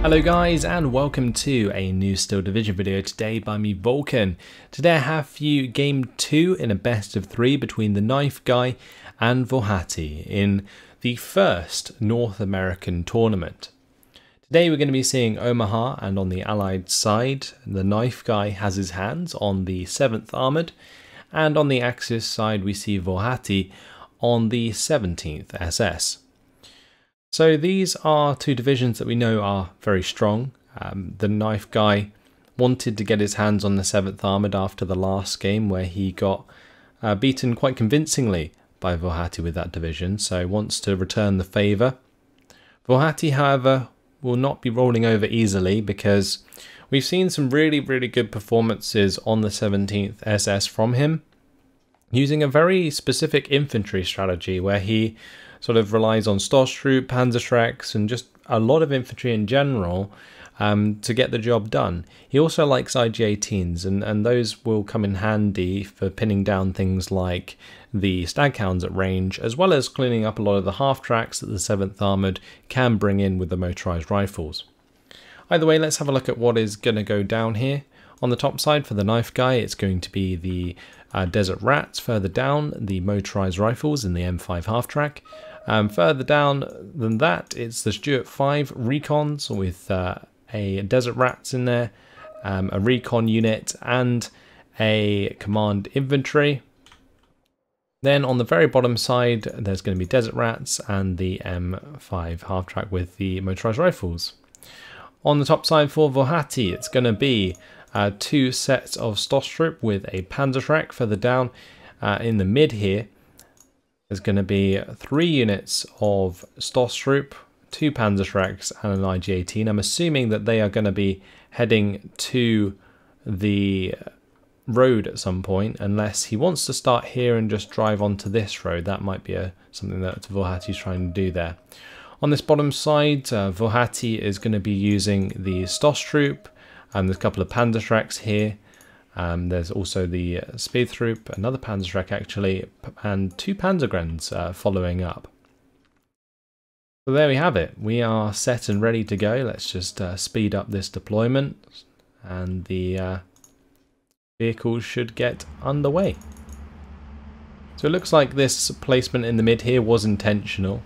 Hello guys and welcome to a new Steel Division video today by me Vulcan. Today I have for you game 2 in a best of 3 between TheKnifeGuy and Włochaty in the first North American tournament. Today we're going to be seeing Omaha, and on the Allied side TheKnifeGuy has his hands on the 7th Armoured, and on the Axis side we see Włochaty on the 17th SS. So these are two divisions that we know are very strong. TheKnifeGuy wanted to get his hands on the 7th Armoured after the last game where he got beaten quite convincingly by Włochaty with that division, so wants to return the favour. Włochaty, however, will not be rolling over easily because we've seen some really good performances on the 17th SS from him, using a very specific infantry strategy where he sort of relies on Stoßtrupp, Panzerschrecks, and just a lot of infantry in general to get the job done. He also likes IG-18s, and those will come in handy for pinning down things like the Staghounds at range, as well as cleaning up a lot of the half-tracks that the 7th Armoured can bring in with the motorised rifles. Either way, let's have a look at what is going to go down here. On the top side for TheKnifeGuy, it's going to be the Desert Rats. Further down, the motorised rifles in the M5 half-track. Further down than that, it's the Stuart 5 Recons with a Desert Rats in there, a Recon unit, and a Command Infantry. Then on the very bottom side, there's going to be Desert Rats and the M5 half-track with the motorised rifles. On the top side for Włochaty, it's going to be two sets of Stoßtrupp with a Panzerschreck. Further down in the mid here, there's going to be 3 units of Stoßtrupp, 2 Panzerschrecks and an IG-18. I'm assuming that they are going to be heading to the road at some point, unless he wants to start here and just drive onto this road. That might be something that Włochaty's trying to do there. On this bottom side, Włochaty is going to be using the Stoßtrupp, and there's a couple of Panzerschrecks here. There's also the Speedtrupp, another Panzerschreck actually, and 2 Panzergrenadiers following up. So there we have it. We are set and ready to go. Let's just speed up this deployment, and the vehicles should get underway. So it looks like this placement in the mid here was intentional.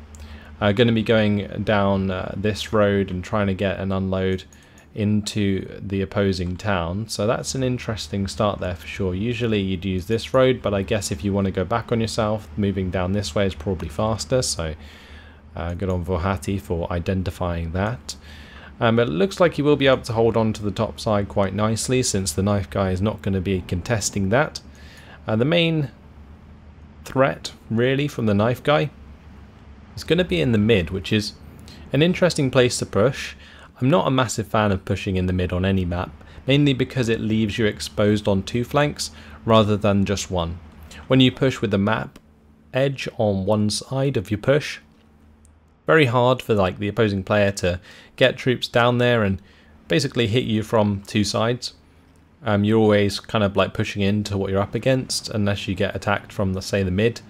Going to be going down this road and trying to get an unload into the opposing town, so that's an interesting start there for sure. Usually you'd use this road, but I guess if you want to go back on yourself, moving down this way is probably faster, so good on Włochaty for identifying that. But it looks like he will be able to hold on to the top side quite nicely, since the TheKnifeGuy is not going to be contesting that. The main threat really from the TheKnifeGuy is going to be in the mid, which is an interesting place to push. I'm not a massive fan of pushing in the mid on any map, mainly because it leaves you exposed on 2 flanks rather than just one. When you push with the map edge on one side of your push, very hard for the opposing player to get troops down there and basically hit you from 2 sides. You're always kind of pushing into what you're up against, unless you get attacked from, let's say, the mid.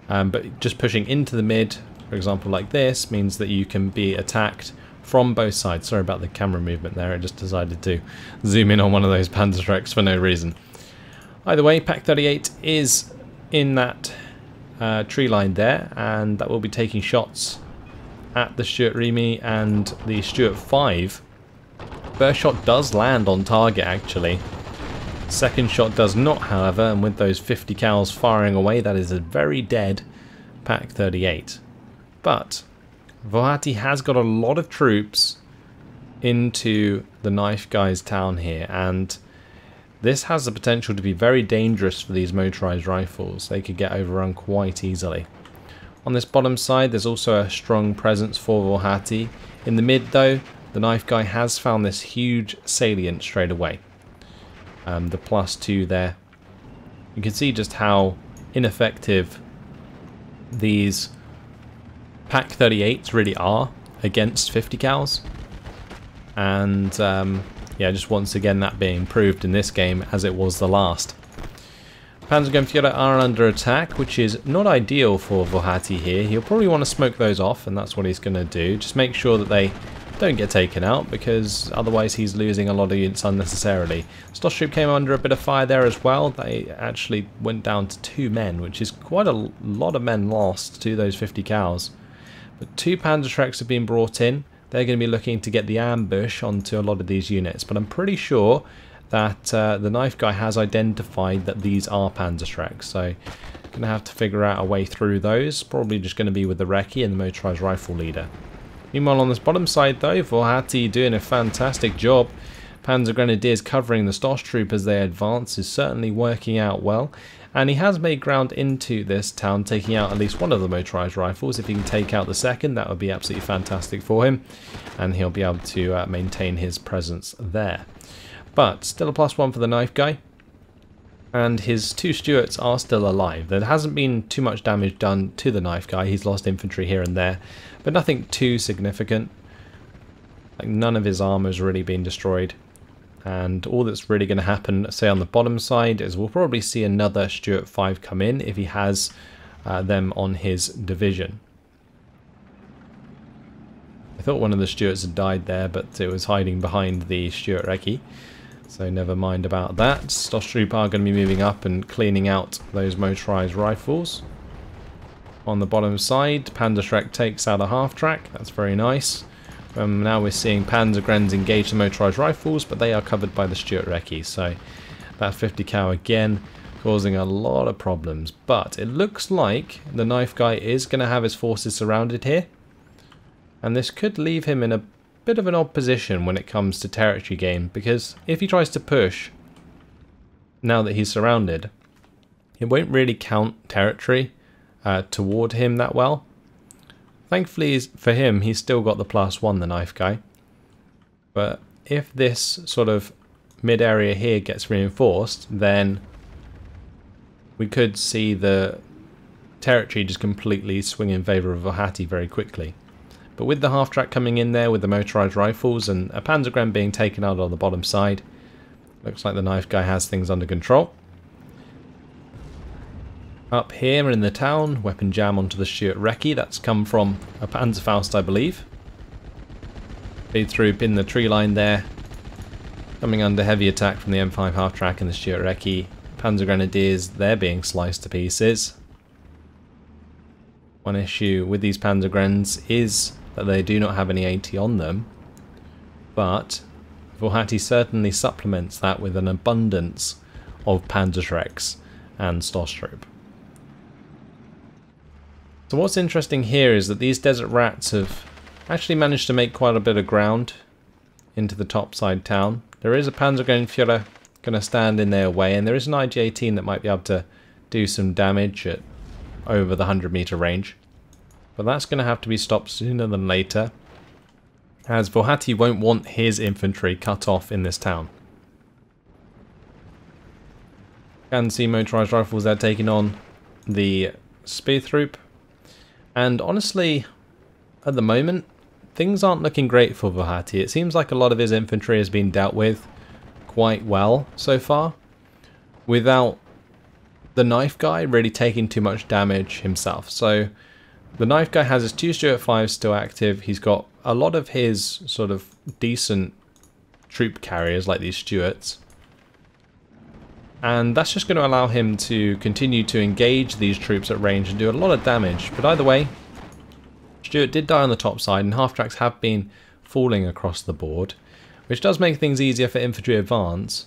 But just pushing into the mid, for example like this, means that you can be attacked from both sides. Sorry about the camera movement there, it just decided to zoom in on one of those Panzerschrecks for no reason. Either way, Pak 38 is in that tree line there, and that will be taking shots at the Stuart Remy and the Stuart 5. First shot does land on target actually. Second shot does not, however, and with those 50 cals firing away, that is a very dead Pak 38. But Włochaty has got a lot of troops into the TheKnifeGuy's town here, and this has the potential to be very dangerous for these motorised rifles. They could get overrun quite easily. On this bottom side, there's also a strong presence for Włochaty. In the mid though, the TheKnifeGuy has found this huge salient straight away. The +2 there. You can see just how ineffective these Pak 38s really are against 50 cals, and yeah, just once again that being proved in this game as it was the last. Panzergrenadier are under attack, which is not ideal for Włochaty here. He'll probably want to smoke those off, and that's what he's going to do. Just make sure that they don't get taken out, because otherwise he's losing a lot of units unnecessarily. Stosstroop came under a bit of fire there as well. They actually went down to 2 men, which is quite a lot of men lost to those 50 cows. But 2 Panzerschrecks have been brought in. They're going to be looking to get the ambush onto a lot of these units, but I'm pretty sure that the Knife Guy has identified that these are Panzerschrecks, so going to have to figure out a way through those. Probably just going to be with the Recce and the motorized rifle leader. Meanwhile, on this bottom side though, włochaty doing a fantastic job. Panzergrenadiers covering the Stosstroop as they advance is certainly working out well. And he has made ground into this town, taking out at least one of the motorized rifles. If he can take out the second, that would be absolutely fantastic for him. And he'll be able to maintain his presence there. But still a +1 for the Knife Guy. And his 2 Stuarts are still alive. There hasn't been too much damage done to the Knife Guy. He's lost infantry here and there, but nothing too significant. Like, none of his armor's really been destroyed. And all that's really going to happen, say on the bottom side, is we'll probably see another Stuart 5 come in if he has them on his division. I thought one of the Stuarts had died there, but it was hiding behind the Stuart Recce. So never mind about that. Stosstroop are going to be moving up and cleaning out those motorized rifles. On the bottom side, Panzerschreck takes out a half-track. That's very nice. Now we're seeing Panzergrens engage the motorized rifles, but they are covered by the Stuart Recce. So that 50 cal again causing a lot of problems. But it looks like the Knife Guy is going to have his forces surrounded here. And this could leave him in a bit of an odd position when it comes to territory gain, because if he tries to push now that he's surrounded, it won't really count territory toward him that well. Thankfully for him, he's still got the +1, the Knife Guy. But if this sort of mid area here gets reinforced, then we could see the territory just completely swing in favour of włochaty very quickly. But with the half-track coming in there with the motorized rifles and a Panzergren being taken out on the bottom side, looks like the Knife Guy has things under control. Up here in the town, weapon jam onto the Stuart Recce. That's come from a Panzerfaust, I believe. Big troop in the tree line there, coming under heavy attack from the M5 half-track and the Stuart Recce. Panzergrenadiers, they're being sliced to pieces. One issue with these Panzergrens is that they do not have any AT on them, but włochaty certainly supplements that with an abundance of Panzerschrecks and Stosstroop. So what's interesting here is that these desert rats have actually managed to make quite a bit of ground into the topside town. There is a Panzergrenadier going to stand in their way, and there is an IG-18 that might be able to do some damage at over the 100-meter range. But that's going to have to be stopped sooner than later, as włochaty won't want his infantry cut off in this town. Can see motorized rifles there taking on the Speertroop. And honestly, at the moment, things aren't looking great for włochaty. It seems like a lot of his infantry has been dealt with quite well so far, without the Knife Guy really taking too much damage himself. So the Knife Guy has his 2 Stuart 5s still active. He's got a lot of his sort of decent troop carriers like these Stuarts. And that's just going to allow him to continue to engage these troops at range and do a lot of damage. But either way, Stuart did die on the top side, and half-tracks have been falling across the board, which does make things easier for infantry advance.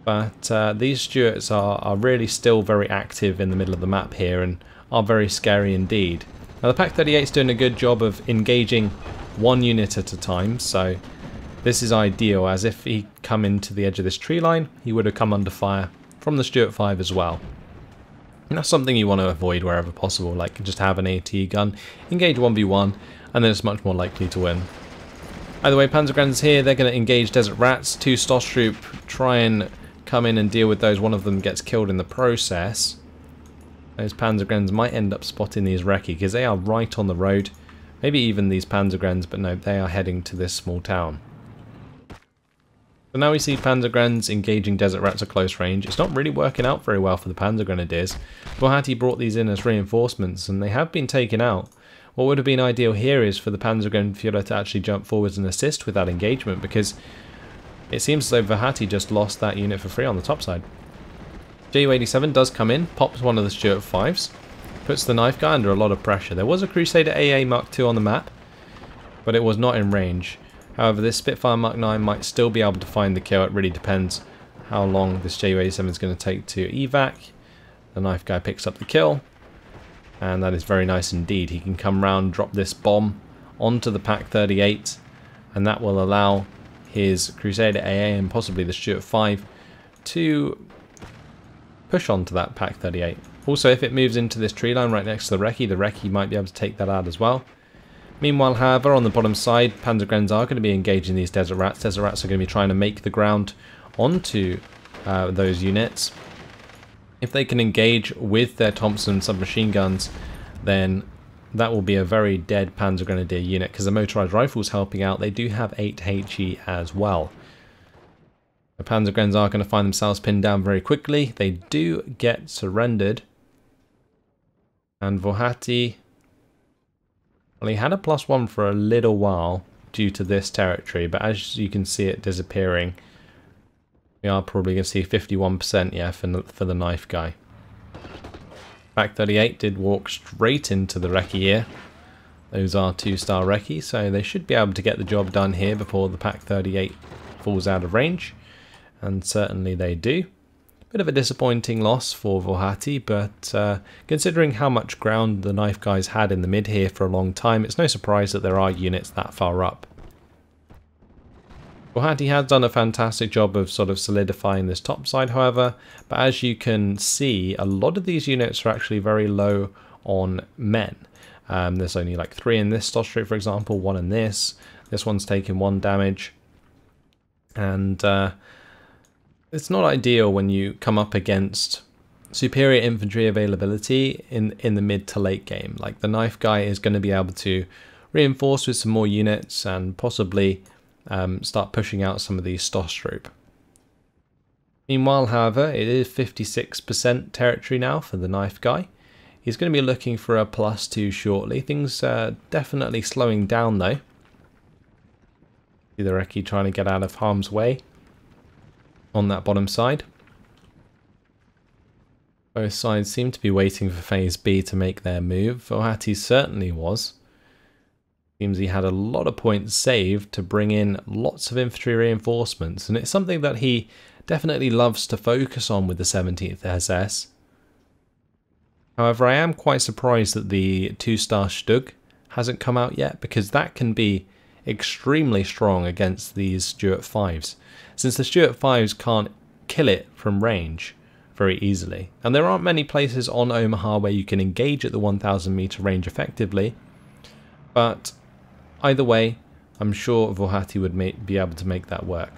But these Stuarts are really still very active in the middle of the map here and are very scary indeed. Now the Pak-38 is doing a good job of engaging one unit at a time, so this is ideal, as if he come into the edge of this tree line, he would have come under fire from the Stuart 5 as well. And that's something you want to avoid wherever possible, like just have an AT gun, engage 1v1, and then it's much more likely to win. Either way, Panzergrens here, they're going to engage Desert Rats. 2 Stosstroop try and come in and deal with those. One of them gets killed in the process. Those Panzergrens might end up spotting these Recce because they are right on the road. Maybe even these Panzergrens, but no, they are heading to this small town. So now we see Panzergrens engaging Desert Rats at close range. It's not really working out very well for the Panzergrenadiers. włochaty brought these in as reinforcements, and they have been taken out. What would have been ideal here is for the Panzergrenadier to actually jump forwards and assist with that engagement, because it seems as though włochaty just lost that unit for free on the top side. Ju-87 does come in, pops one of the Stuart 5s, puts the knife guy under a lot of pressure. There was a Crusader AA Mark II on the map, but it was not in range. However, this Spitfire Mark 9 might still be able to find the kill. It really depends how long this Ju-87 is going to take to evac. The knife guy picks up the kill, and that is very nice indeed. He can come round, drop this bomb onto the Pak-38, and that will allow his Crusader AA and possibly the Stuart 5 to push onto that Pak-38. Also, if it moves into this tree line right next to the Recce might be able to take that out as well. Meanwhile, however, on the bottom side, Panzergrens are going to be engaging these Desert Rats. Desert Rats are going to be trying to make the ground onto those units. If they can engage with their Thompson submachine guns, then that will be a very dead Panzergrenadier unit, because the motorized rifles helping out, they do have 8 HE as well. The Panzergrens are going to find themselves pinned down very quickly. They do get surrendered. And włochaty, well, he had a +1 for a little while due to this territory, but as you can see it disappearing, we are probably going to see 51%, yeah, for the knife guy. Pak-38 did walk straight into the Recce here. Those are 2-star Recce, so they should be able to get the job done here before the Pak-38 falls out of range. And certainly they do. Bit of a disappointing loss for włochaty, but considering how much ground the knife guys had in the mid here for a long time, it's no surprise that there are units that far up. włochaty has done a fantastic job of sort of solidifying this top side, however, but as you can see, a lot of these units are actually very low on men. There's only like 3 in this Stoss Troop, for example, 1 in this. This one's taking 1 damage. And it's not ideal when you come up against superior infantry availability in the mid to late game. Like, the knife guy is going to be able to reinforce with some more units and possibly start pushing out some of these Stoss Troop. Meanwhile, however, it is 56% territory now for the knife guy. He's going to be looking for a +2 shortly. Things are definitely slowing down though. See the Recce trying to get out of harm's way on that bottom side. Both sides seem to be waiting for Phase B to make their move. włochaty certainly was. Seems he had a lot of points saved to bring in lots of infantry reinforcements, and it's something that he definitely loves to focus on with the 17th SS. However, I am quite surprised that the 2-star Stug hasn't come out yet, because that can be extremely strong against these Stuart 5s, since the Stuart 5s can't kill it from range very easily. And there aren't many places on Omaha where you can engage at the 1,000 meter range effectively, but either way, I'm sure włochaty would be able to make that work.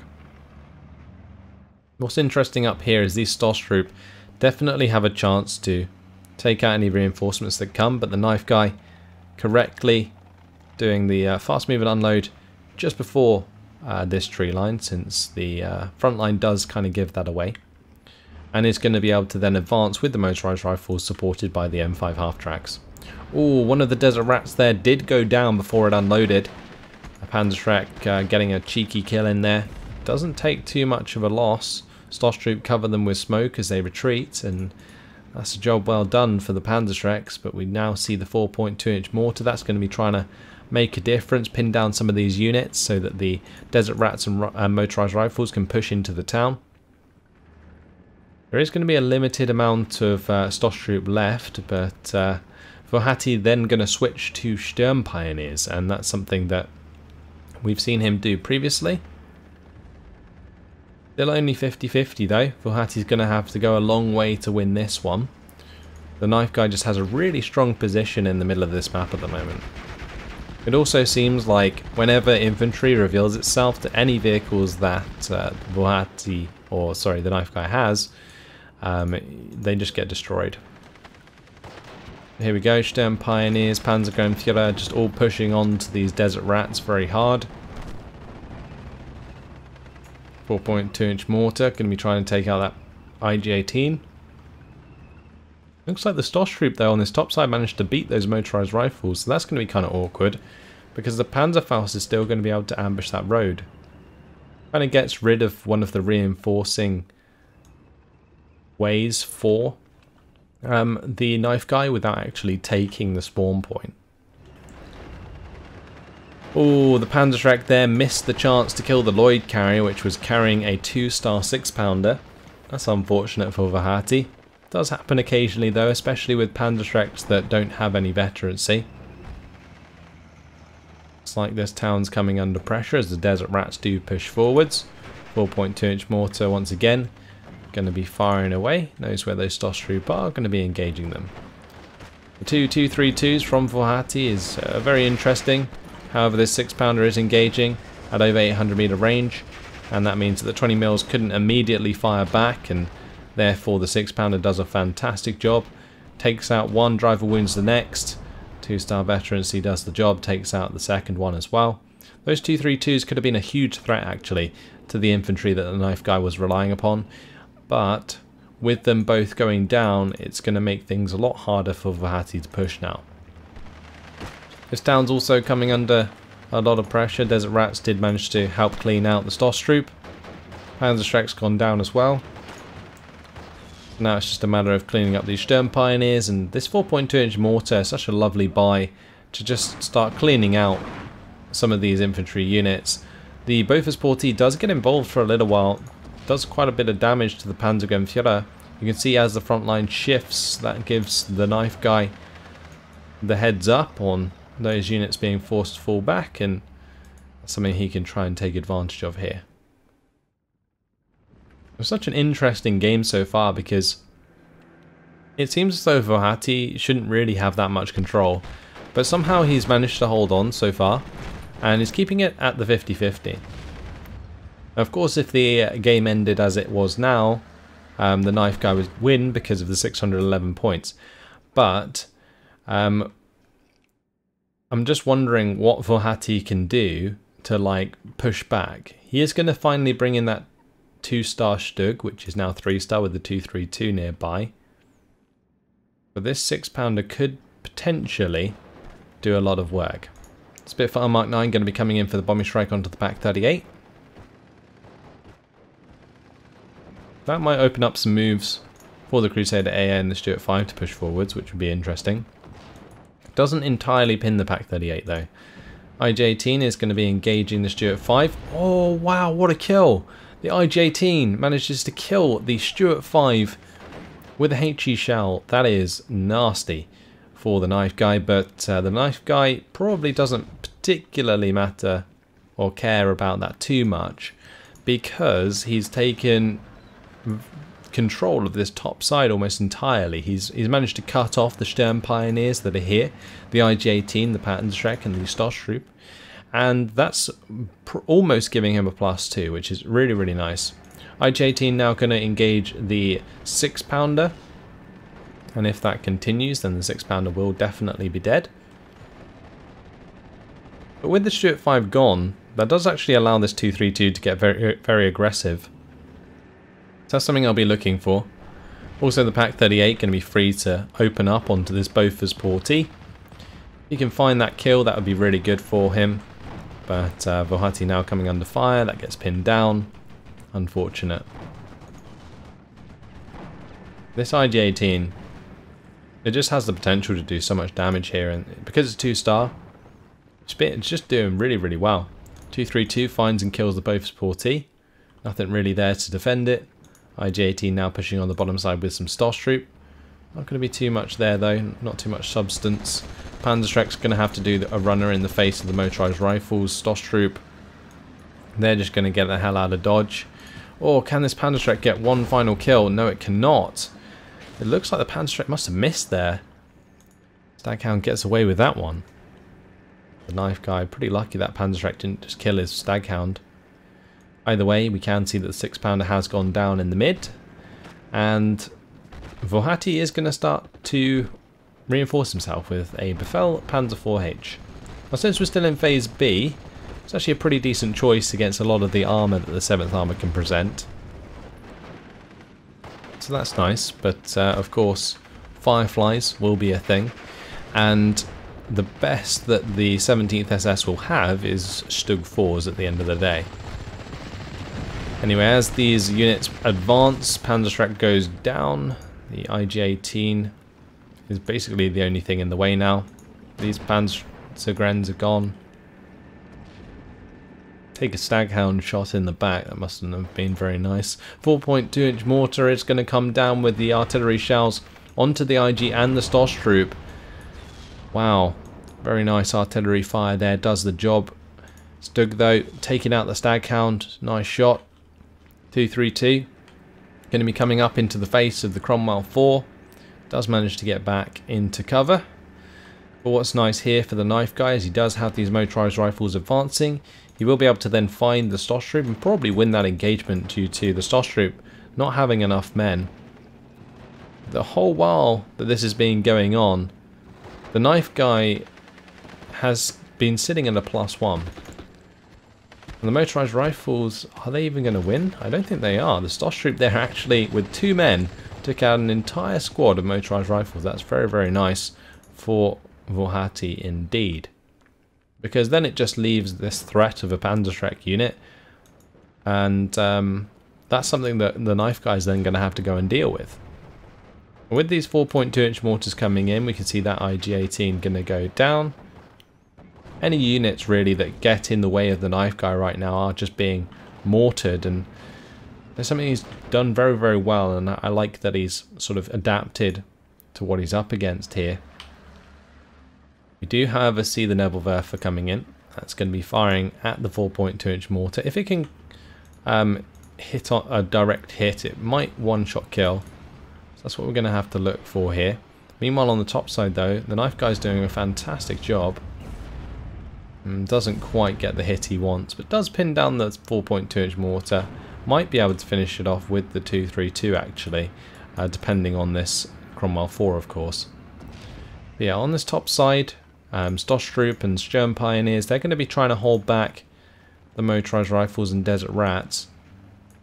What's interesting up here is these Stoss Troop definitely have a chance to take out any reinforcements that come, but the knife guy correctly doing the fast move and unload just before this tree line, since the front line does kind of give that away, and is going to be able to then advance with the motorized rifles supported by the M5 half tracks. Oh, one of the Desert Rats there did go down before it unloaded. A Panzerschreck getting a cheeky kill in there. Doesn't take too much of a loss. Stoss Troop cover them with smoke as they retreat, and that's a job well done for the Panzerschrecks. But we now see the 4.2-inch mortar. That's going to be trying to make a difference, pin down some of these units so that the Desert Rats and motorized rifles can push into the town. There is going to be a limited amount of Stoss Troop left, but włochaty then going to switch to Sturm Pioneers, and that's something that we've seen him do previously. Still only 50-50 though. włochaty's going to have to go a long way to win this one. The knife guy just has a really strong position in the middle of this map at the moment. It also seems like whenever infantry reveals itself to any vehicles that włochaty, or sorry, the knife guy has, they just get destroyed. Here we go, Sturm Pioneers, Panzergrenadier, just all pushing on to these Desert Rats very hard. 4.2-inch mortar, going to be trying to take out that IG-18. Looks like the Stoss troop though on this top side managed to beat those motorized rifles, so that's going to be kind of awkward because the Panzerfaust is still going to be able to ambush that road. Kind of gets rid of one of the reinforcing ways for the knife guy without actually taking the spawn point. Oh, the Panzerschreck there missed the chance to kill the Lloyd carrier, which was carrying a 2-star 6-pounder. That's unfortunate for Włochaty. Does happen occasionally though, especially with Panzerschrecks that don't have any veterancy. It's like this town's coming under pressure as the Desert Rats do push forwards. 4.2-inch mortar once again. Going to be firing away. Knows where those Stoss troop are. Going to be engaging them. The two 232s from Włochaty is very interesting. However, this 6-pounder is engaging at over 800 meter range, and that means that the 20 mils couldn't immediately fire back, and therefore the 6-pounder does a fantastic job. Takes out one, driver wounds the next. 2-star veterancy does the job, takes out the second one as well. Those 232s could have been a huge threat actually to the infantry that the knife guy was relying upon, but with them both going down, it's going to make things a lot harder for Włochaty to push now. This town's also coming under a lot of pressure. Desert Rats did manage to help clean out the Stoss troop. Panzerschreck's gone down as well. Now it's just a matter of cleaning up these Sturm Pioneers, and this 4.2-inch mortar is such a lovely buy to just start cleaning out some of these infantry units. The Bofors-Portee does get involved for a little while, does quite a bit of damage to the Panzergrenadier. You can see as the front line shifts, that gives the knife guy the heads up on those units being forced to fall back, and that's something he can try and take advantage of here. It's such an interesting game so far because it seems as though Włochaty shouldn't really have that much control, but somehow he's managed to hold on so far and is keeping it at the 50-50. Of course, if the game ended as it was now, the knife guy would win because of the 611 points, but I'm just wondering what Włochaty can do to like push back. He is going to finally bring in that 2-star Stug, which is now 3-star with the 232 nearby. But this 6-pounder could potentially do a lot of work. Spitfire Mark 9 going to be coming in for the bombing strike onto the Pak 38. That might open up some moves for the Crusader AA and the Stuart 5 to push forwards, which would be interesting. Doesn't entirely pin the Pak 38 though. IG-18 is going to be engaging the Stuart 5. Oh wow, what a kill! The IG-18 manages to kill the Stuart 5 with a HE shell. That is nasty for the knife guy, but the knife guy probably doesn't particularly matter or care about that too much because he's taken control of this top side almost entirely. He's managed to cut off the Sturm Pioneers that are here, the IG-18, the Panzerschreck and the Stoss troop, and that's almost giving him a +2, which is really, really nice. IG-18 now going to engage the 6-pounder, and if that continues then the 6-pounder will definitely be dead. But with the Stuart 5 gone, that does actually allow this 232 to get very, very aggressive. So that's something I'll be looking for. Also the Pak 38 going to be free to open up onto this Bofors-Portee. If you can find that kill, that would be really good for him. But Włochaty now coming under fire, that gets pinned down. Unfortunate. This IG-18, it just has the potential to do so much damage here, and because it's 2-star, it's just doing really, really well. 232 finds and kills the Bofors-Portee. Nothing really there to defend it. IG-18 now pushing on the bottom side with some Stoss troop. Not going to be too much there though, not too much substance. Panzerschreck's going to have to do a runner in the face of the motorized rifles. Stoss troop, they're just going to get the hell out of dodge. Or can this Panzerschreck get one final kill? No, it cannot. It looks like the Panzerschreck must have missed there. Staghound gets away with that one. The knife guy, pretty lucky that Panzerschreck didn't just kill his Staghound. Either way, we can see that the 6-pounder has gone down in the mid, and Włochaty is going to start to reinforce himself with a Befehl Panzer 4H. Now, since we're still in Phase B, it's actually a pretty decent choice against a lot of the armour that the 7th Armour can present. So that's nice, but of course Fireflies will be a thing, and the best that the 17th SS will have is Stug 4s at the end of the day. Anyway, as these units advance, Panzerschreck goes down. The IG-18 is basically the only thing in the way now. These Panzergrens are gone. Take a Staghound shot in the back, that mustn't have been very nice. 4.2-inch mortar is going to come down with the artillery shells onto the IG and the Stoss troop. Wow, very nice artillery fire there, does the job. Stug though, taking out the Staghound, nice shot. 232, going to be coming up into the face of the Cromwell 4. Does manage to get back into cover. But what's nice here for the knife guy is he does have these motorized rifles advancing. He will be able to then find the Stoss troop and probably win that engagement due to the Stoss troop not having enough men. The whole while that this is being going on, the knife guy has been sitting at a +1. And the motorized rifles, are they even going to win? I don't think they are. The Stoss troop there actually, with 2 men, took out an entire squad of motorized rifles. That's very, very nice for Włochaty indeed. Because then it just leaves this threat of a Panzerschreck unit. And that's something that the knife guy is then going to have to go and deal with. With these 4.2-inch mortars coming in, we can see that IG-18 going to go down. Any units really that get in the way of the knife guy right now are just being mortared, and there's something he's done very, very well, and I like that he's sort of adapted to what he's up against here. We do, however, see the Nebelwerfer coming in. That's going to be firing at the 4.2-inch mortar. If it can hit on a direct hit, it might one-shot kill. So that's what we're going to have to look for here. Meanwhile, on the top side, though, the knife guy's doing a fantastic job. Doesn't quite get the hit he wants, but does pin down the 4.2-inch mortar. Might be able to finish it off with the 232 actually, depending on this Cromwell 4, of course. But yeah, on this top side, Stoss troop and Sturm Pioneers, they're going to be trying to hold back the motorized rifles and Desert Rats,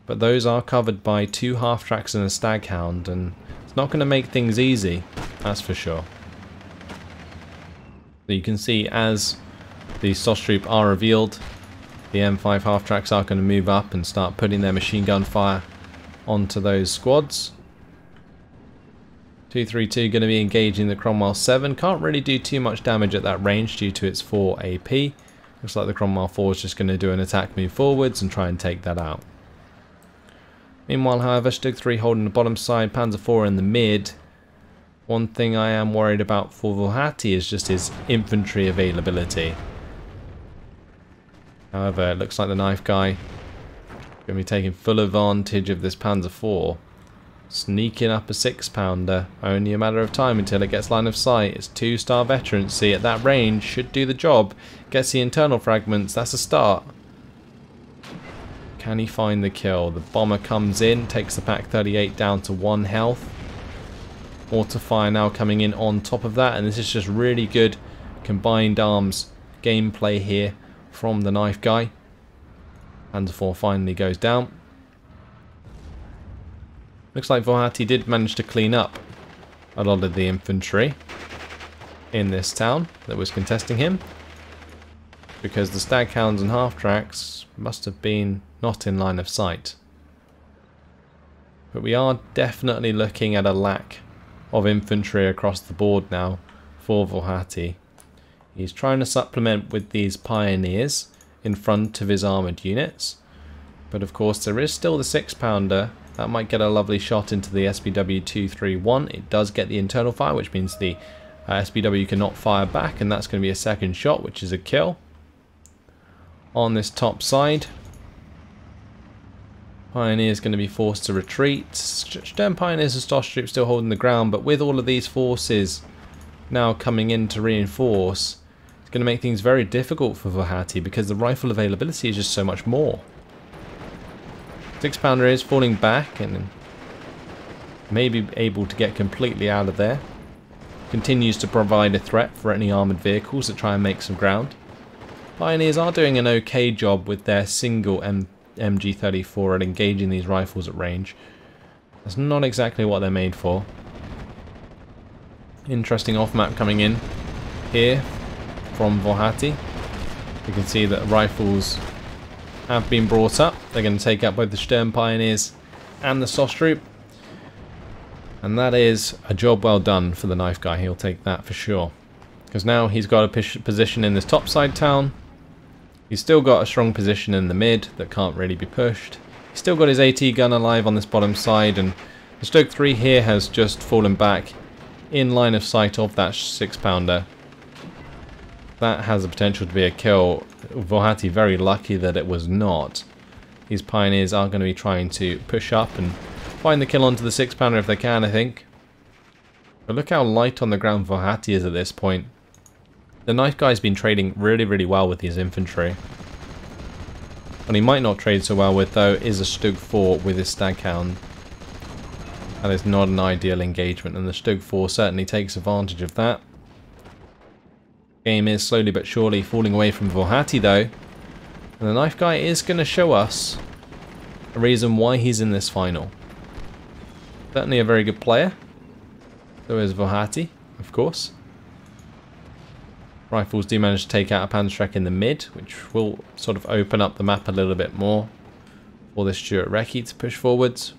but those are covered by 2 half-tracks and a Staghound, and it's not going to make things easy, that's for sure. So you can see as the Stoss troop are revealed, the M5 half-tracks are going to move up and start putting their machine gun fire onto those squads. 232 going to be engaging the Cromwell 7. Can't really do too much damage at that range due to its 4 AP. Looks like the Cromwell 4 is just going to do an attack move forwards and try and take that out. Meanwhile, however, Stug 3 holding the bottom side, Panzer 4 in the mid. One thing I am worried about for Włochaty is just his infantry availability. However, it looks like the knife guy going to be taking full advantage of this Panzer 4. Sneaking up a 6-pounder. Only a matter of time until it gets line of sight. It's 2-star veterancy at that range. Should do the job. Gets the internal fragments. That's a start. Can he find the kill? The bomber comes in. Takes the Pak 38 down to 1 health. Mortar fire now coming in on top of that. And this is just really good combined arms gameplay here from the knife guy. Panzer 4 finally goes down. Looks like Włochaty did manage to clean up a lot of the infantry in this town that was contesting him, because the Staghounds and half-tracks must have been not in line of sight. But we are definitely looking at a lack of infantry across the board now for Włochaty. He's trying to supplement with these Pioneers in front of his armoured units. But of course there is still the 6-pounder. That might get a lovely shot into the SBW 231. It does get the internal fire, which means the SBW cannot fire back, and that's going to be a second shot, which is a kill. On this top side, Pioneer is going to be forced to retreat. Sturm Pioneers and Stoss troops still holding the ground, but with all of these forces now coming in to reinforce, it's going to make things very difficult for Włochaty because the rifle availability is just so much more. 6-pounder is falling back and may be able to get completely out of there. Continues to provide a threat for any armoured vehicles that try and make some ground. Pioneers are doing an okay job with their single MG34 at engaging these rifles at range. That's not exactly what they're made for. Interesting off-map coming in here from Włochaty. You can see that rifles have been brought up. They're going to take out both the Sturm Pioneers and the Stoßtrupp. And that is a job well done for the knife guy. He'll take that for sure. Because now he's got a position in this topside town. He's still got a strong position in the mid that can't really be pushed. He's still got his AT gun alive on this bottom side, and the Stoke 3 here has just fallen back in line of sight of that 6-pounder. That has the potential to be a kill. Włochaty very lucky that it was not. These Pioneers are going to be trying to push up and find the kill onto the 6-pounder if they can, I think. But look how light on the ground Włochaty is at this point. The knife guy's been trading really, really well with his infantry. What he might not trade so well with, though, is a Stug 4 with his Staghound. That is not an ideal engagement, and the Stug 4 certainly takes advantage of that. Game is slowly but surely falling away from Włochaty, though. And the knife guy is going to show us a reason why he's in this final. Certainly a very good player. So is Włochaty, of course. Rifles do manage to take out a Panzergrenadier in the mid, which will sort of open up the map a little bit more for this Stuart Recce to push forwards.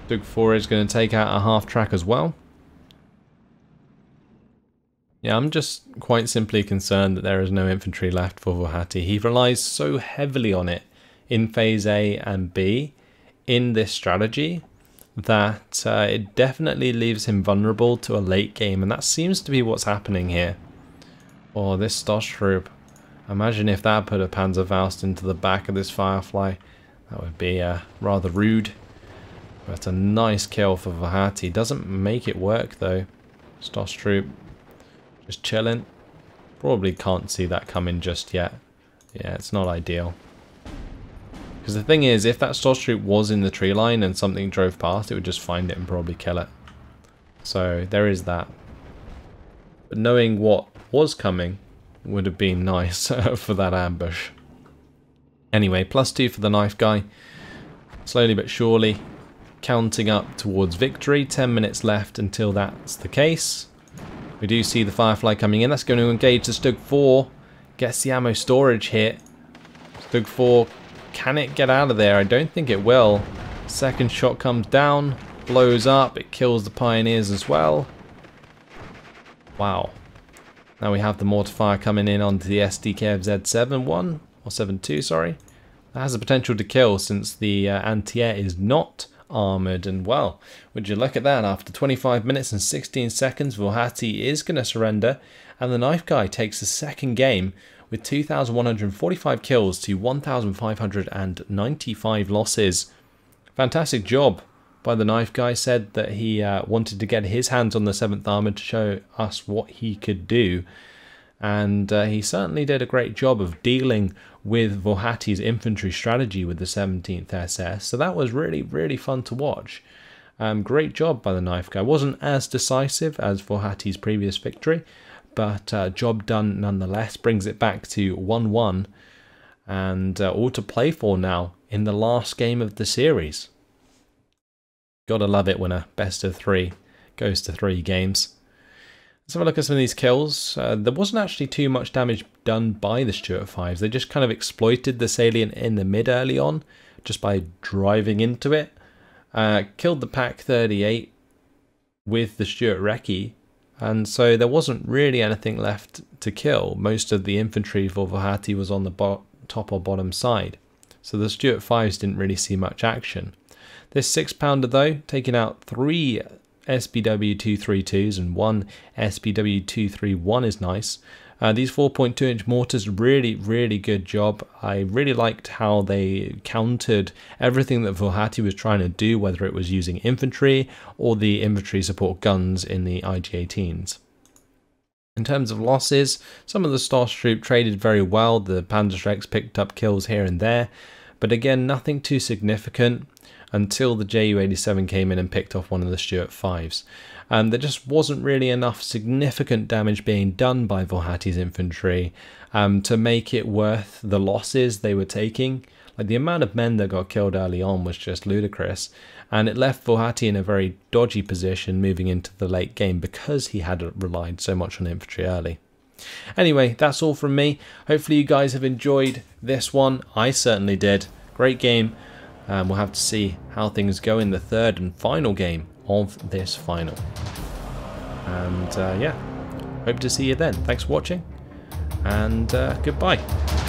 Stug 4 is going to take out a half track as well. Yeah, I'm just quite simply concerned that there is no infantry left for Włochaty. He relies so heavily on it in phase A and B in this strategy that it definitely leaves him vulnerable to a late game, and that seems to be what's happening here. Oh, this Stoßtrupp. Imagine if that put a Panzerfaust into the back of this Firefly. That would be rather rude. But a nice kill for Włochaty. Doesn't make it work though. Stoßtrupp just chilling. Probably can't see that coming just yet. Yeah, it's not ideal. Because the thing is, if that Stoßtrupp was in the tree line and something drove past, it would just find it and probably kill it. So there is that. But knowing what was coming would have been nice for that ambush. Anyway, +2 for the knife guy. Slowly but surely counting up towards victory. 10 minutes left until that's the case. We do see the Firefly coming in. That's going to engage the Stug 4. Gets the ammo storage hit. Stug 4, can it get out of there? I don't think it will. Second shot comes down, blows up. It kills the Pioneers as well. Wow. Now we have the mortar fire coming in onto the SDKFZ 7-1, or 7-2, sorry. That has the potential to kill since the anti-air is not armoured, and well, would you look at that, after 25 minutes and 16 seconds, Włochaty is going to surrender, and the knife guy takes the second game with 2,145 kills to 1,595 losses. Fantastic job by the knife guy. Said that he wanted to get his hands on the 7th Armoured to show us what he could do, and he certainly did a great job of dealing with Włochaty's infantry strategy with the 17th SS, so that was really, really fun to watch. Great job by the knife guy. Wasn't as decisive as Włochaty's previous victory, but job done nonetheless. Brings it back to 1-1, and all to play for now in the last game of the series. Gotta love it when a best of 3 goes to 3 games. Let's have a look at some of these kills. There wasn't actually too much damage done by the Stuart 5s. They just kind of exploited the salient in the mid early on, just by driving into it. Killed the Pak 38 with the Stuart Recce, and so there wasn't really anything left to kill. Most of the infantry for Włochaty was on the top or bottom side, so the Stuart 5s didn't really see much action. This 6-pounder though, taking out 3 SBW232s and 1 SBW231 is nice. These 4.2-inch mortars, really, really good job. I really liked how they countered everything that Włochaty was trying to do, whether it was using infantry or the infantry support guns in the IG-18s. In terms of losses, some of the Stoßtrupp traded very well. The Panzergrenadiers picked up kills here and there, but again, nothing too significant until the Ju-87 came in and picked off one of the Stuart 5s. There just wasn't really enough significant damage being done by Włochaty's infantry to make it worth the losses they were taking. Like, the amount of men that got killed early on was just ludicrous, and it left Włochaty in a very dodgy position moving into the late game because he had relied so much on infantry early. Anyway, that's all from me. Hopefully you guys have enjoyed this one. I certainly did. Great game. We'll have to see how things go in the third and final game of this final. And yeah, hope to see you then. Thanks for watching, and goodbye.